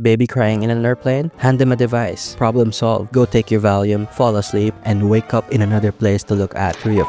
Baby crying in an airplane? Hand them a device. Problem solved. Go take your Valium, fall asleep, and wake up in another place to look at 3 of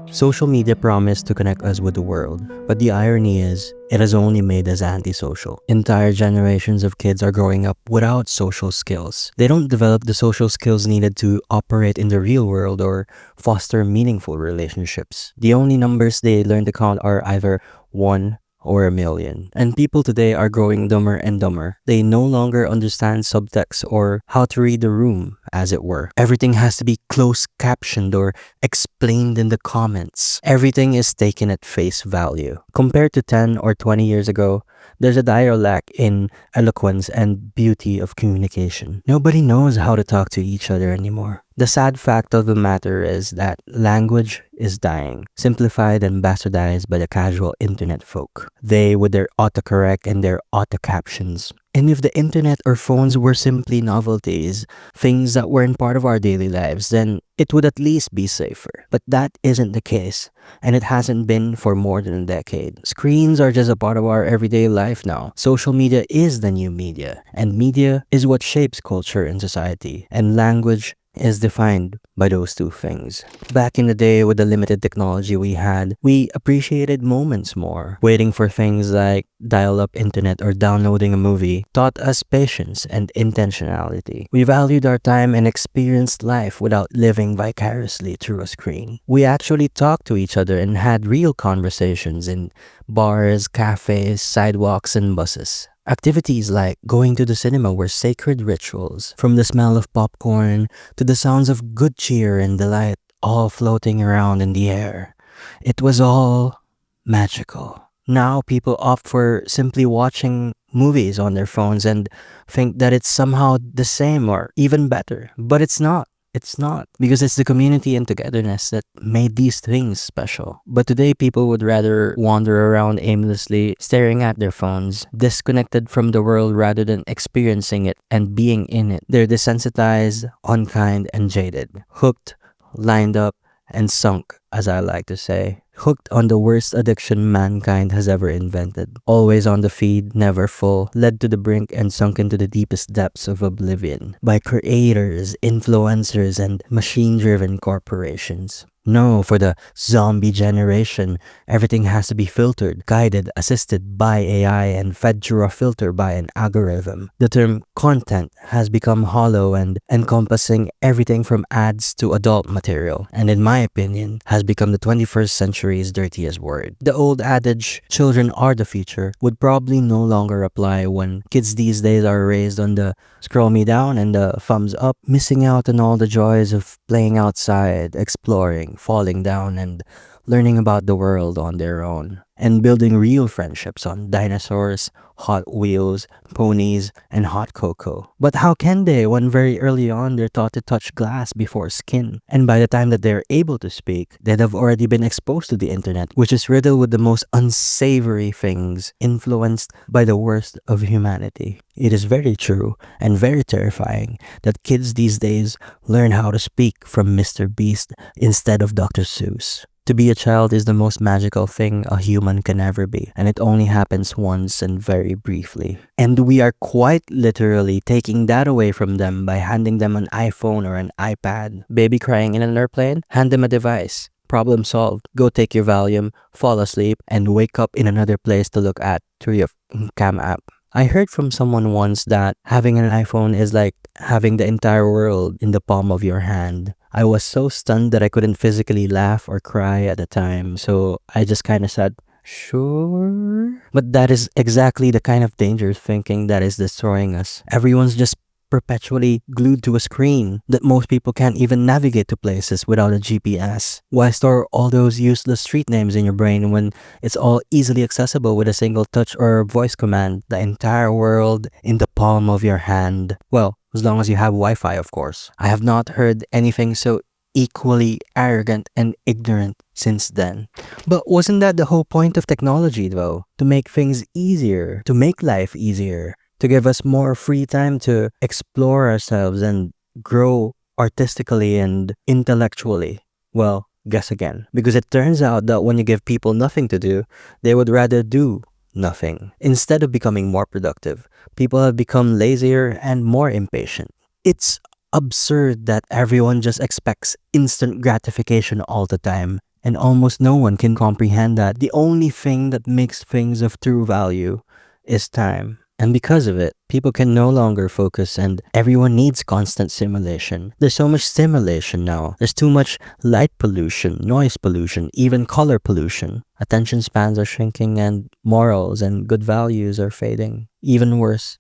Social media promised to connect us with the world, but the irony is, it has only made us antisocial. Entire generations of kids are growing up without social skills. They don't develop the social skills needed to operate in the real world or foster meaningful relationships. The only numbers they learn to count are either 1 or a million. And people today are growing dumber and dumber. They no longer understand subtext or how to read the room, as it were. Everything has to be closed captioned or explained in the comments. Everything is taken at face value. Compared to 10 or 20 years ago, there's a dire lack in eloquence and beauty of communication. Nobody knows how to talk to each other anymore. The sad fact of the matter is that language is dying, simplified and bastardized by the casual internet folk. They with their autocorrect and their auto-captions. And if the internet or phones were simply novelties, things that weren't part of our daily lives, then it would at least be safer. But that isn't the case, and it hasn't been for more than a decade. Screens are just a part of our everyday life now. Social media is the new media, and media is what shapes culture and society, and language is defined by those two things. Back in the day with the limited technology we had, we appreciated moments more. Waiting for things like dial-up internet or downloading a movie taught us patience and intentionality. We valued our time and experienced life without living vicariously through a screen. We actually talked to each other and had real conversations in bars, cafes, sidewalks, and buses. Activities like going to the cinema were sacred rituals, from the smell of popcorn to the sounds of good cheer and delight all floating around in the air. It was all magical. Now people opt for simply watching movies on their phones and think that it's somehow the same or even better. But it's not. It's not, because it's the community and togetherness that made these things special. But today, people would rather wander around aimlessly, staring at their phones, disconnected from the world rather than experiencing it and being in it. They're desensitized, unkind, and jaded. Hooked, lined up, and sunk, as I like to say. Hooked on the worst addiction mankind has ever invented. Always on the feed, never full, led to the brink and sunk into the deepest depths of oblivion by creators, influencers, and machine-driven corporations. No, for the zombie generation, everything has to be filtered, guided, assisted by AI, and fed through a filter by an algorithm. The term content has become hollow and encompassing everything from ads to adult material, and in my opinion, has become the 21st century's dirtiest word. The old adage, children are the future, would probably no longer apply when kids these days are raised on the scroll me down and the thumbs up, missing out on all the joys of playing outside, exploring, falling down, and learning about the world on their own, and building real friendships on dinosaurs, Hot Wheels, ponies, and hot cocoa. But how can they when very early on they're taught to touch glass before skin? And by the time that they're able to speak, they'd have already been exposed to the internet, which is riddled with the most unsavory things, influenced by the worst of humanity. It is very true and very terrifying that kids these days learn how to speak from Mr. Beast instead of Dr. Seuss. To be a child is the most magical thing a human can ever be, and it only happens once and very briefly. And we are quite literally taking that away from them by handing them an iPhone or an iPad. Baby crying in an airplane? Hand them a device. Problem solved. Go take your Valium, fall asleep, and wake up in another place to look at through your cam app. I heard from someone once that having an iPhone is like having the entire world in the palm of your hand. I was so stunned that I couldn't physically laugh or cry at the time, so I just kind of said, sure. But that is exactly the kind of dangerous thinking that is destroying us. Everyone's just perpetually glued to a screen that most people can't even navigate to places without a GPS. Why store all those useless street names in your brain when it's all easily accessible with a single touch or voice command? The entire world in the palm of your hand. Well, as long as you have Wi-Fi, of course. I have not heard anything so equally arrogant and ignorant since then. But wasn't that the whole point of technology, though? To make things easier, to make life easier, to give us more free time to explore ourselves and grow artistically and intellectually. Well, guess again. Because it turns out that when you give people nothing to do, they would rather do Nothing. Instead of becoming more productive, people have become lazier and more impatient. It's absurd that everyone just expects instant gratification all the time, and almost no one can comprehend that the only thing that makes things of true value is time. And because of it, people can no longer focus and everyone needs constant stimulation. There's so much stimulation now. There's too much light pollution, noise pollution, even color pollution. Attention spans are shrinking and morals and good values are fading. Even worse,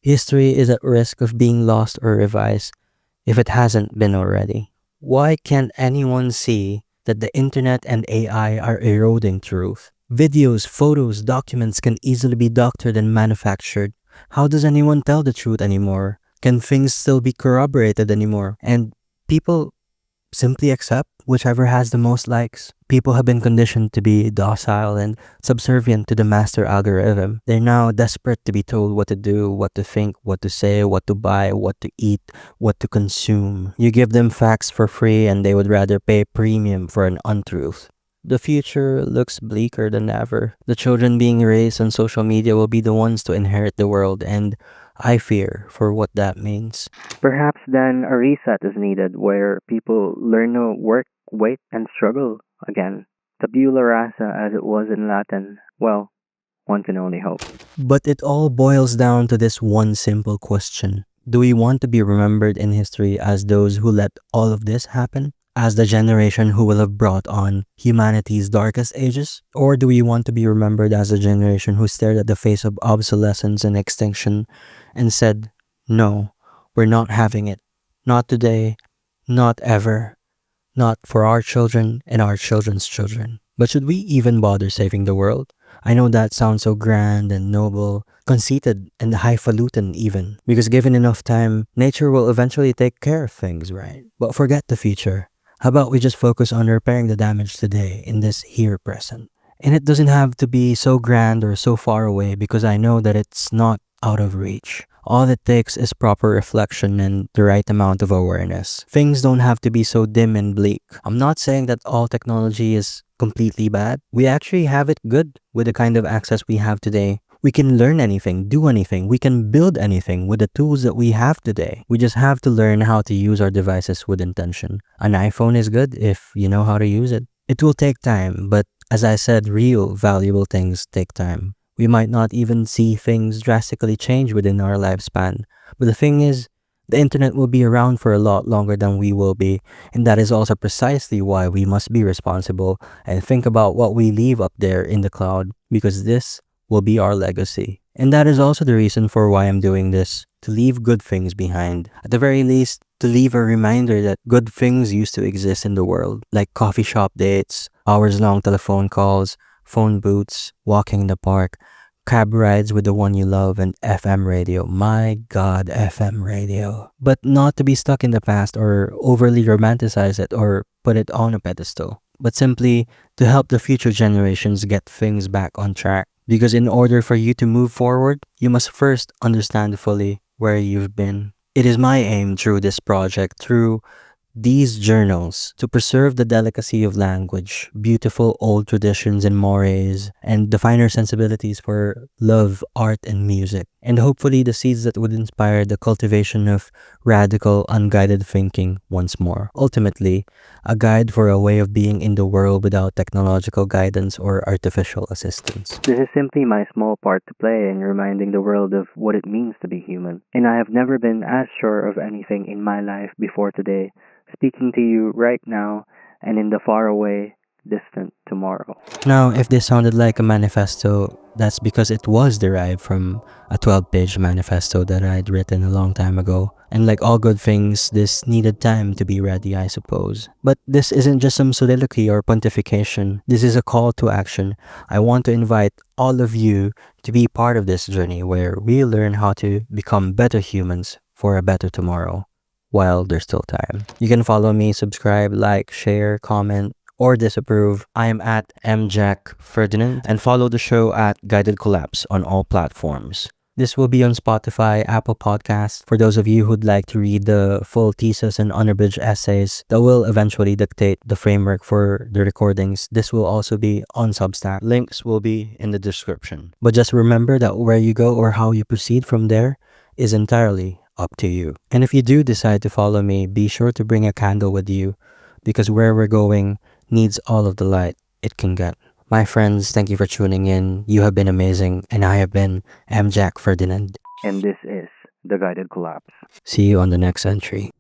history is at risk of being lost or revised if it hasn't been already. Why can't anyone see that the internet and AI are eroding truth? Videos, photos, documents can easily be doctored and manufactured. How does anyone tell the truth anymore? Can things still be corroborated anymore? And people simply accept whichever has the most likes. People have been conditioned to be docile and subservient to the master algorithm. They're now desperate to be told what to do, what to think, what to say, what to buy, what to eat, what to consume. You give them facts for free and they would rather pay premium for an untruth. The future looks bleaker than ever. The children being raised on social media will be the ones to inherit the world, and I fear for what that means. Perhaps then a reset is needed where people learn to work, wait, and struggle again. Tabula rasa as it was in Latin. Well, one can only hope. But it all boils down to this one simple question. Do we want to be remembered in history as those who let all of this happen? As the generation who will have brought on humanity's darkest ages? Or do we want to be remembered as a generation who stared at the face of obsolescence and extinction and said, no, we're not having it. Not today, not ever, not for our children and our children's children. But should we even bother saving the world? I know that sounds so grand and noble, conceited and highfalutin even, because given enough time, nature will eventually take care of things, right? But forget the future. How about we just focus on repairing the damage today in this here present? And it doesn't have to be so grand or so far away because I know that it's not out of reach. All it takes is proper reflection and the right amount of awareness. Things don't have to be so dim and bleak. I'm not saying that all technology is completely bad. We actually have it good with the kind of access we have today. We can learn anything, do anything, we can build anything with the tools that we have today. We just have to learn how to use our devices with intention. An iPhone is good if you know how to use it. It will take time, but as I said, real valuable things take time. We might not even see things drastically change within our lifespan. But the thing is, the internet will be around for a lot longer than we will be, and that is also precisely why we must be responsible and think about what we leave up there in the cloud, because this will be our legacy. And that is also the reason for why I'm doing this, to leave good things behind. At the very least, to leave a reminder that good things used to exist in the world, like coffee shop dates, hours-long telephone calls, phone booths, walking in the park, cab rides with the one you love, and FM radio. My God, FM radio. But not to be stuck in the past or overly romanticize it or put it on a pedestal, but simply to help the future generations get things back on track. Because in order for you to move forward, you must first understand fully where you've been. It is my aim through this project, through these journals, to preserve the delicacy of language, beautiful old traditions and mores, and the finer sensibilities for love, art, and music. And hopefully the seeds that would inspire the cultivation of radical, unguided thinking once more. Ultimately, a guide for a way of being in the world without technological guidance or artificial assistance. This is simply my small part to play in reminding the world of what it means to be human. And I have never been as sure of anything in my life before today, speaking to you right now and in the faraway, distant tomorrow. Now, if this sounded like a manifesto, that's because it was derived from a 12-page manifesto that I'd written a long time ago. And like all good things, this needed time to be ready, I suppose. But this isn't just some soliloquy or pontification. This is a call to action. I want to invite all of you to be part of this journey where we learn how to become better humans for a better tomorrow, while there's still time. You can follow me, subscribe, like, share, comment, or disapprove. I am at mjack Ferdinand, and follow the show at Guided Collapse on all platforms. This will be on Spotify, Apple Podcasts. For those of you who'd like to read the full thesis and unabridged essays that will eventually dictate the framework for the recordings, this will also be on Substack. Links will be in the description. But just remember that where you go or how you proceed from there is entirely up to you. And if you do decide to follow me, be sure to bring a candle with you, because where we're going needs all of the light it can get. My friends, thank you for tuning in. You have been amazing, and I have been Jack Ferdinand. And this is the guided collapse. See you on the next entry.